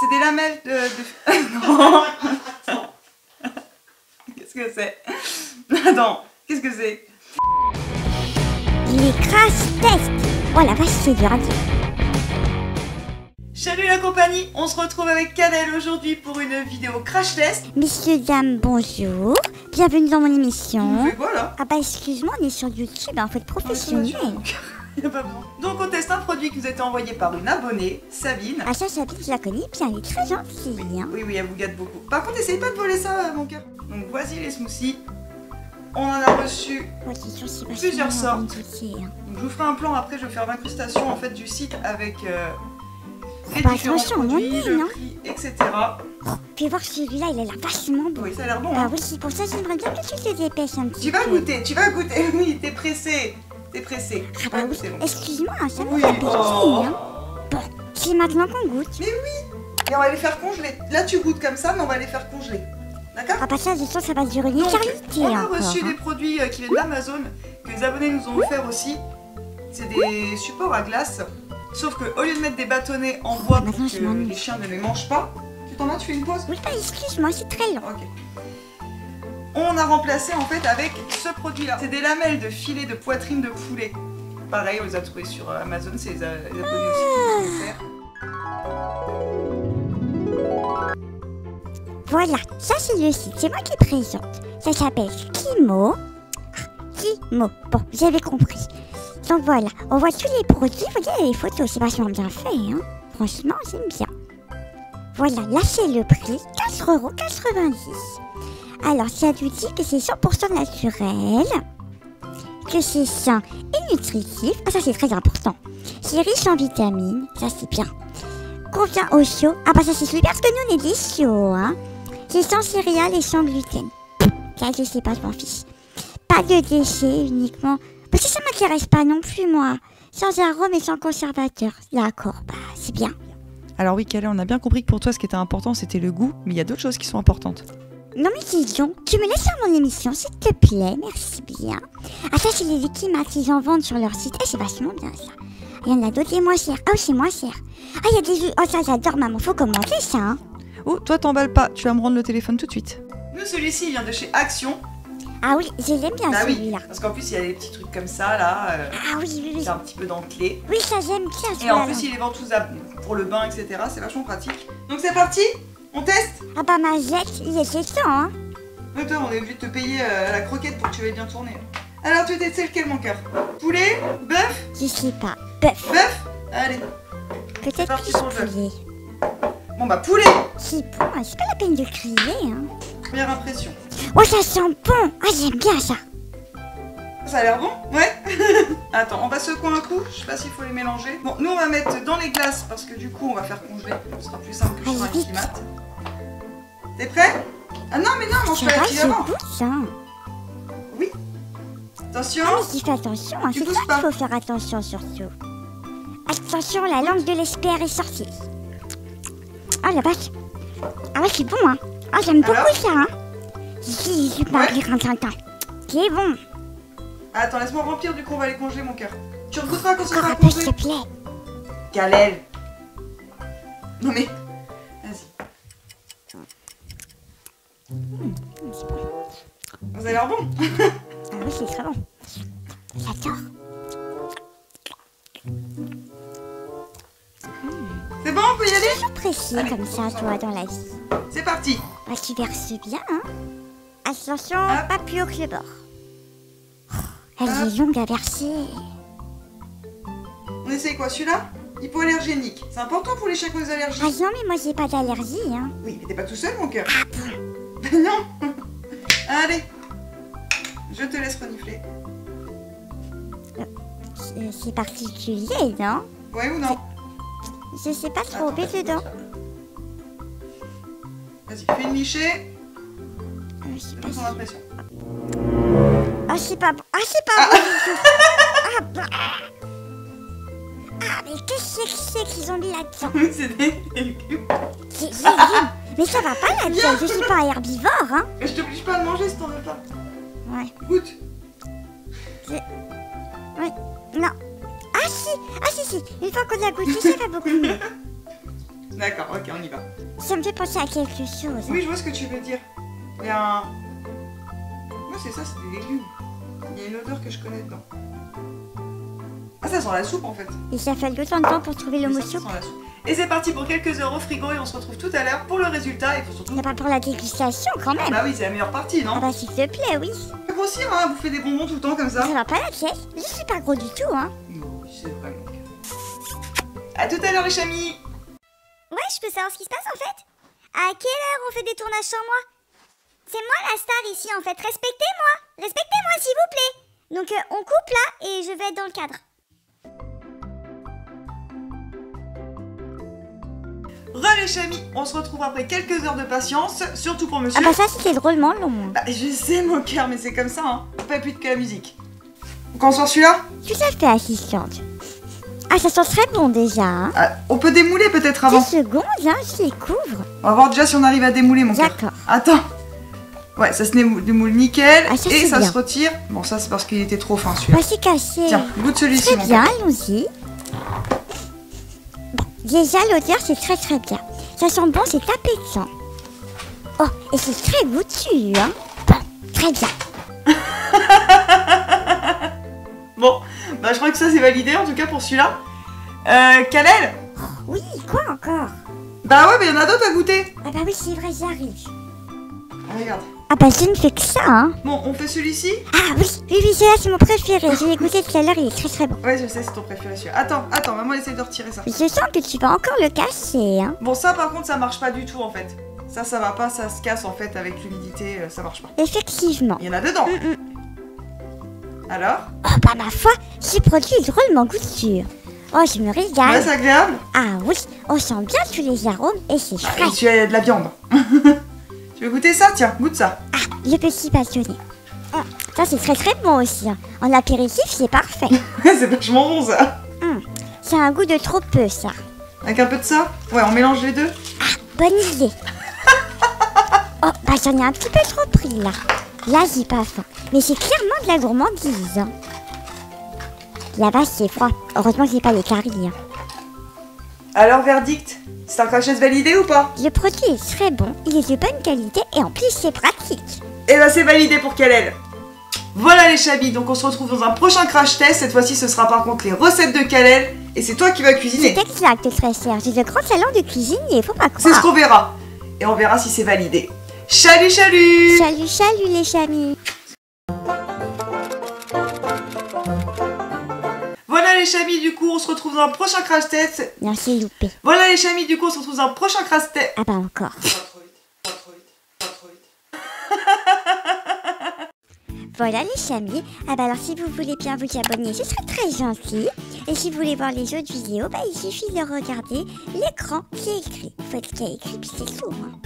C'est des lamelles de... Non. Qu'est-ce que c'est? Attends, qu'est-ce que c'est? Les crash tests. Oh la vache, c'est dur à dire. Salut la compagnie, on se retrouve avec Canel aujourd'hui pour une vidéo crash test. Messieurs, dames, bonjour. Bienvenue dans mon émission. Mais voilà. Ah bah excuse-moi, on est sur YouTube, hein, faut être professionnel. Donc on teste un produit qui nous a été envoyé par une abonnée, Sabine. Ah ça, Sabine, je la connais bien, elle est très gentille. Hein. Oui, elle vous gâte beaucoup. Par contre, essaye pas de voler ça, mon cœur. Donc voici les smoothies. On en a reçu plusieurs sortes. Donc je vous ferai un plan après, je vais faire l'incrustation en fait du site avec les différents produits, le prix, etc. Fais voir celui-là, il a l'air vachement bon. Oui, ça a l'air bon. Ah hein. oui, c'est pour ça que j'aimerais bien que tu te dépêches un petit peu. Tu vas goûter, oui, t'es pressé. T'es pressé. Ah bah oui, bon. Excuse-moi, ça oui. Hein. Bon, c'est maintenant qu'on goûte. Mais oui. Et on va les faire congeler. Là, tu goûtes comme ça, mais on va les faire congeler. D'accord? Ah bah ça, je sens que ça va durer une éternité. On a reçu des produits qui viennent d'Amazon, que les abonnés nous ont offert aussi. C'est des supports à glace. Sauf que au lieu de mettre des bâtonnets en bois pour que les chiens ne les mangent pas, tu t'en vas, tu fais une pause? Oui, bah excuse-moi, c'est très long. Ok. On a remplacé en fait avec ce produit-là. C'est des lamelles de filet de poitrine de poulet. Pareil, on les a trouvés sur Amazon, c'est les abonnés aussi qui nous ont offert. Voilà, ça c'est le site, c'est moi qui présente. Ça s'appelle Skimo. Skimo, bon, vous avez compris. Donc voilà, on voit tous les produits, vous voyez les photos, c'est vachement bien fait, hein. Franchement, j'aime bien. Voilà, là c'est le prix, 4,90 €. Alors, ça nous dit que c'est 100% naturel, que c'est sain et nutritif. Ah, ça c'est très important. C'est riche en vitamines, ça c'est bien. Convient au chaud. Ah bah ça c'est super parce que nous on est des chauds, hein. C'est sans céréales et sans gluten. Ça je sais pas, je m'en fiche. Pas de déchets uniquement. Parce que ça m'intéresse pas non plus moi. Sans arôme et sans conservateur. D'accord, bah c'est bien. Alors oui, Calais, on a bien compris que pour toi ce qui était important c'était le goût, mais il y a d'autres choses qui sont importantes. Non mais dis donc, tu me laisses faire mon émission s'il te plaît, merci bien. Ah ça c'est les équipements qu'ils en vendent sur leur site. Eh c'est vachement bien ça. Il y en a d'autres et moins cher. Ah oui c'est moins cher. Ah il y a des jeux. Oh ça j'adore maman, faut commenter ça hein. Oh toi t'emballes pas, tu vas me rendre le téléphone tout de suite. Nous celui-ci vient de chez Action. Ah oui, je l'aime bien celui-là. Oui, parce qu'en plus il y a des petits trucs comme ça là. Ah oui. C'est un petit peu dentelé. Oui ça j'aime bien celui-là. Et en plus il est ventouse pour le bain etc. C'est vachement pratique. Donc c'est parti, on teste. Ah bah ma jette, il est temps hein. Toi on est obligé de te payer la croquette pour que tu veuilles bien tourner. Alors tu testes lequel mon cœur? Poulet? Bœuf? Je sais pas. Bœuf. Bœuf? Allez. Peut-être plus poulet. Bon bah poulet. C'est bon, c'est pas la peine de crier hein. Première impression. Oh ça sent bon. Ah j'aime bien ça. Ça a l'air bon? Ouais. Attends, on va secouer un coup. Je sais pas s'il faut les mélanger. Bon, nous on va mettre dans les glaces parce que du coup on va faire congeler. Ce sera plus simple que sur un climat. T'es prêt? Ah non mais non, mange pas la fille avant. Oui. Attention. Ah mais tu fais attention, hein. C'est ça qu'il faut faire attention surtout. Attention, la langue de l'espère est sortie. Ah la vache. Ah ouais c'est bon hein. Ah j'aime beaucoup ça hein. Si, je pas c'est bon. Attends, laisse-moi remplir, du coup on va les congeler mon cœur. Tu regoutteras quand ça sera congelé. S'il te plaît. Galèle. Non mais, vas-y. C'est bon. Ça a l'air bon. Ah oui, c'est très bon. J'adore. C'est bon, on peut y aller? Toujours précis comme ça, toi, dans la vie. C'est parti. Bah, tu verses bien, hein. Attention, pas plus haut que le bord. Elle est longue à verser. On essaye quoi, celui-là? Hypoallergénique. C'est important pour les chiens qui ont des allergies. Ah non, mais moi j'ai pas d'allergie, hein. Oui, mais t'es pas tout seul, mon cœur. Ah bon? Non. Allez. Je te laisse renifler. C'est particulier, non? Ouais ou non? Je sais pas trop, mets dedans. Vas-y, fais une lichée. C'est pas ton impression. Ah, c'est pas bon. Ah, c'est pas bon. Ah, bah. Ah, mais qu'est-ce que c'est qu'ils ont mis là-dedans? C'est des légumes. C'est des légumes. Mais ça va pas là-dedans. Je suis pas herbivore, hein. Mais je t'oblige pas à manger si t'en veux pas. Ouais. Goûte. Ouais. Non. Ah si. Une fois qu'on a goûté, ça va beaucoup mieux. D'accord, ok, on y va. Ça me fait penser à quelque chose. Oui, je vois ce que tu veux dire. Il y a un... Ouais, c'est ça, c'est des légumes. Il y a une odeur que je connais dedans. Ah, ça sent la soupe en fait. Et ça fait autant de temps pour trouver le Mais mot ça, ça soupe. sent la soupe. Et c'est parti pour quelques heures au frigo et on se retrouve tout à l'heure pour le résultat. Il faut surtout... On n'a pas pour la dégustation quand même. Bah oui, c'est la meilleure partie, Ah non? bah s'il te plaît, oui. C'est grossir, hein, vous faites des bonbons tout le temps comme ça. Ça va pas la pièce. Je suis pas gros du tout, hein. Oui, c'est vrai, mon gars. À tout à l'heure les chamis. Ouais, je peux savoir ce qui se passe en fait. À quelle heure on fait des tournages sans moi? C'est moi la star ici en fait. Respectez-moi. Respectez-moi s'il vous plaît. Donc on coupe là et je vais être dans le cadre. Les chamis, on se retrouve après quelques heures de patience, surtout pour monsieur. Ah bah ça c'était drôlement long. Bah, je sais mon cœur, mais c'est comme ça, hein. Pas plus que la musique. On commence par celui-là? Tout à fait, assistante. Ah, ça sent très bon déjà, hein. Ah, on peut démouler peut-être avant. 10 secondes, hein, je les couvre. On va voir déjà si on arrive à démouler mon cœur. D'accord. Attends. Ouais, ça se démoule nickel. Ah, ça, et c'est ça bien. se retire. Bon, ça c'est parce qu'il était trop fin celui-là. Bah c'est cassé. Tiens, goûte celui-ci Très mon bien, cœur. allons-y. Bon, déjà l'odeur c'est très très bien. Ça sent bon, c'est appétissant. Oh, et c'est très goûtu, hein. Bon, très bien. Bon, bah je crois que ça c'est validé en tout cas pour celui-là. Kalel? Oui, quoi encore? Bah ouais, mais il y en a d'autres à goûter. Ah bah oui, c'est vrai, j'arrive. Regarde. Ah bah je ne fais que ça, hein. Bon, on fait celui-ci? Ah oui, oui, oui, celui-là c'est mon préféré. Je l'ai goûté tout à l'heure, il est très très bon. Ouais, je sais, c'est ton préféré celui-là. Attends, maman essaie de retirer ça. Je sens que tu vas encore le casser, hein. Bon, ça par contre, ça marche pas du tout en fait. Ça va pas, ça se casse en fait avec l'humidité, ça marche pas. Effectivement. Il y en a dedans. Alors? Oh bah ma foi, ce produit est drôlement goûtu. Oh, je me Ouais, régale. c'est agréable. Ah oui, on sent bien tous les arômes et c'est frais. Et tu as de la viande. Tu veux goûter ça? Tiens, goûte ça. Ah, le petit passionné. Ça c'est très très bon aussi, hein. En apéritif, c'est parfait. C'est vachement bon ça. C'est un goût de trop peu, ça. Avec un peu de ça? Ouais, on mélange les deux. Bonne idée. Oh, bah j'en ai un petit peu trop pris là. Là, j'ai pas faim. Mais c'est clairement de la gourmandise, hein. La vache, c'est froid. Heureusement que j'ai pas les caries, hein. Alors, verdict? C'est un crachet validé ou pas? Le produit est très bon, il est de bonne qualité et en plus c'est pratique. Eh ben, c'est validé pour Kalel. Voilà les chamis, donc on se retrouve dans un prochain crash test. Cette fois-ci, ce sera par contre les recettes de Kalel. Et c'est toi qui vas cuisiner. C'est exact, très cher. J'ai de grands talents de cuisinier, faut pas C'est ce croire. qu'on verra. Et on verra si c'est validé. Chalut, chalut! Salut, salut les chamis. Voilà les chamis, du coup, on se retrouve dans un prochain crash test. Non, c'est loupé. Voilà les chamis, du coup, on se retrouve dans un prochain crash test. Ah bah encore. Pas trop vite, pas trop vite, pas trop vite. Voilà les chamis. Ah bah alors si vous voulez bien vous abonner, ce serait très gentil. Et si vous voulez voir les autres vidéos, bah il suffit de regarder l'écran qui est écrit. Faut être qui est écrit, puis c'est tout, hein.